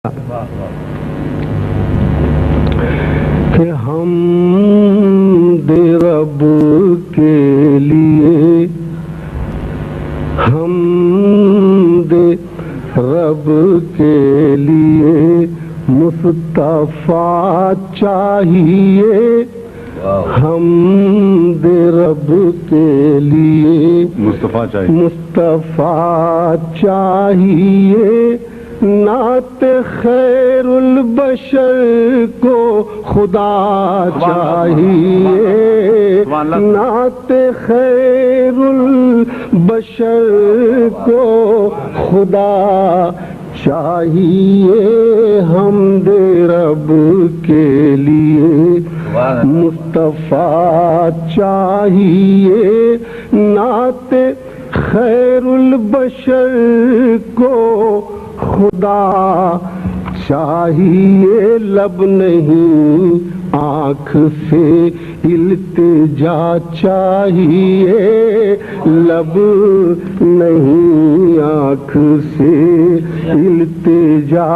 کہ حمد رب کے لیے، حمد رب کے لیے مصطفیٰ چاہیے، حمد رب کے لیے مصطفیٰ چاہیے، نعت خیر البشر کو خدا چاہیے، نعت خیر البشر کو خدا چاہیے، حمد رب کے لیے مصطفیٰ چاہیے، نعت خیر البشر کو خدا چاہیے، لب نہیں آنکھ سے التجا چاہیے، لب نہیں آنکھ سے التجا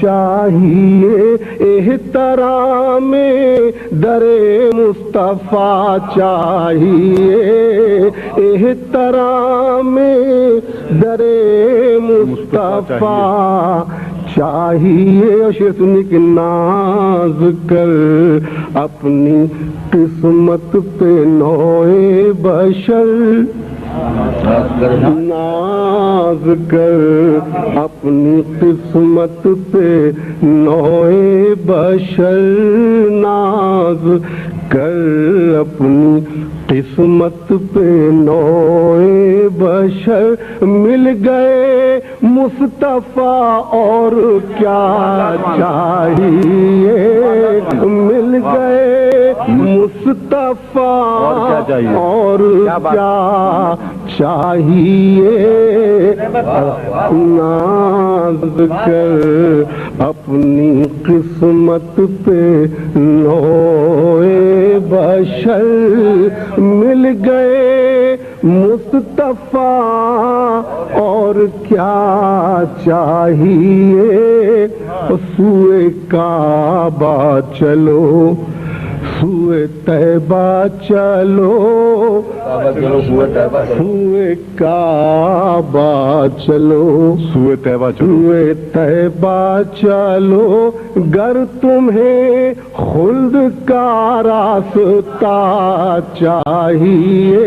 چاہیے، احترام در مصطفیٰ چاہیے، احترام در مصطفیٰ چاہیے، اور شعر سننے کے ناز کر اپنی قسمت پہ نوئے بشر، ناز کر اپنی قسمت پہ نوئے بشر، ناز کر اپنی قسمت پہ نوئے بشر، مل گئے مصطفیٰ اور کیا چاہیے، مل گئے مصطفیٰ اور کیا چاہیے، ناز کر اپنی قسمت پہ نوئے بشر، مل گئے مصطفیٰ اور کیا چاہیے، سوئے کعبہ چلو، سوئے طیبہ چلو، سوئے کعبہ چلو، سوئے طیبہ چلو، گر تمہیں خلد کا راستہ چاہیے،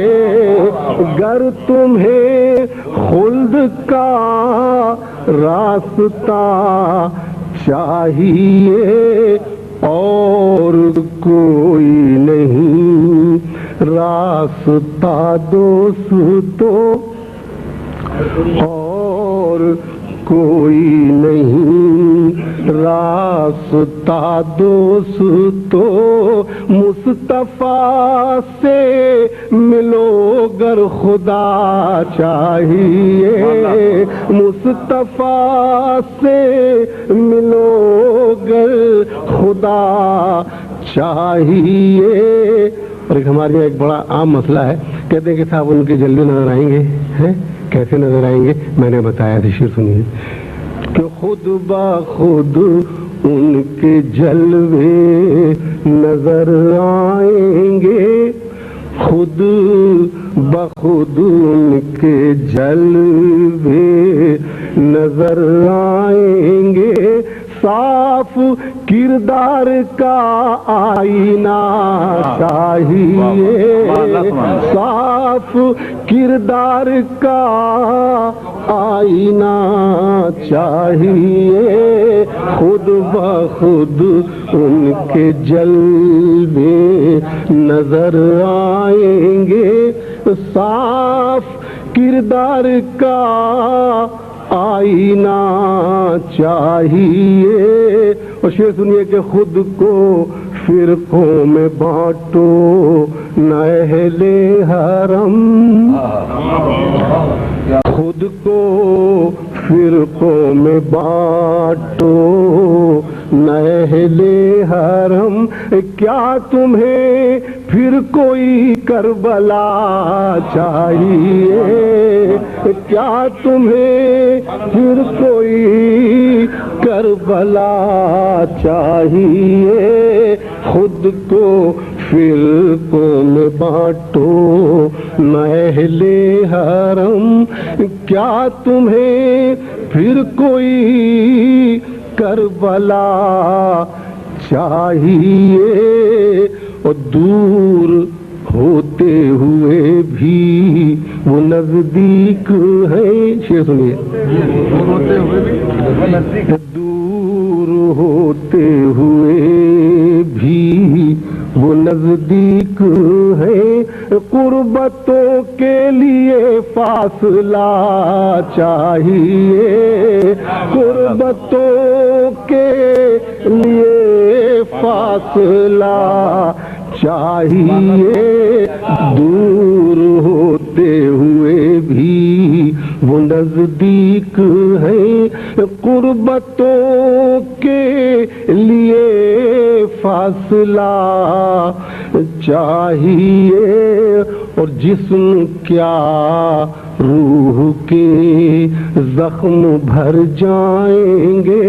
گر تمہیں خلد کا راستہ چاہیے، اور کوئی نہیں راستہ دوستو، اور کوئی نہیں راستہ دوستو، مصطفیٰ سے ملو گر خدا چاہیے، مصطفیٰ سے ملو گر خدا چاہیے۔ اور ایک ہمارے ایک بڑا عام مسئلہ ہے، کہتے ہیں کہ صاحب ان کے جلوے نظر آئیں گے، کیسے نظر آئیں گے؟ میں نے بتایا تھا، شعر سنیے کہ خود بخود ان کے جلوے نظر آئیں گے، خود بخود ان کے جلوے نظر آئیں گے، صاف کردار کا آئینہ چاہیے، صاف کردار کا آئینہ چاہیے، خود بخود ان کے جلوے نظر آئیں گے، صاف کردار کا آئینہ چاہیے۔ اور شعر سنیے کہ خود کو فرقوں میں بانٹو نہ اہل حرم، خود کو فرقوں میں بانٹو نہ اہل حرم، کیا تمہیں پھر کوئی کربلا چاہیے، کیا تمہیں پھر کوئی کربلا چاہیے، خود کو فرقوں میں بانٹو نہ اہل حرم، کیا تمہیں پھر کوئی کربلا چاہیے؟ اور دور ہوتے ہوئے بھی وہ نزدیک ہیں، شعر سنیے، دور ہوتے ہوئے بھی وہ نزدیک ہیں، قربتوں کے لیے فاصلہ چاہیے، قربتوں کے لیے فاصلہ چاہیے، دور ہوتے ہوئے بھی وہ نزدیک ہیں، قربتوں کے لیے فاصلہ چاہیے، اور جسم کیا روح کے زخم بھر جائیں گے،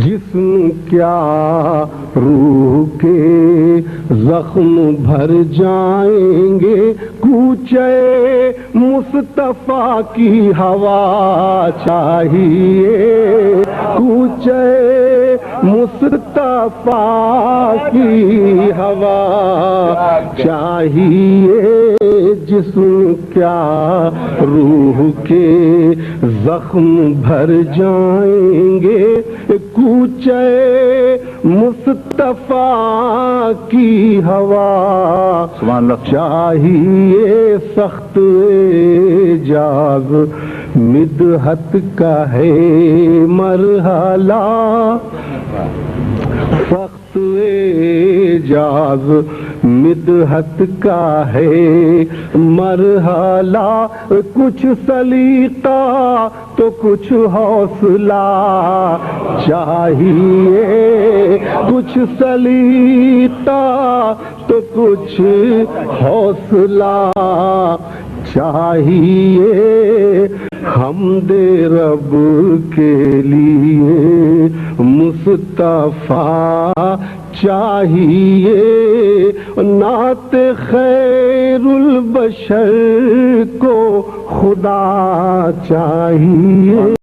جسم کیا روح کے زخم بھر جائیں گے، کوچے مصطفیٰ کی ہوا چاہیے، کوچے مصطفیٰ کی ہوا چاہیے، جسم کیا روح کے زخم بھر جائیں گے، کوچے مصطفیٰ کی ہوا چاہیے، سخت اعجاز مدحت کا ہے مرحلہ، سخت اعجاز مدحت کا ہے مرحلہ، کچھ سلیقہ تو کچھ حوصلہ چاہیے، کچھ سلیقہ تو کچھ حوصلہ چاہیے، حمد رب کے لیے مصطفیٰ چاہیے، نعت خیر البشر کو خدا چاہیے۔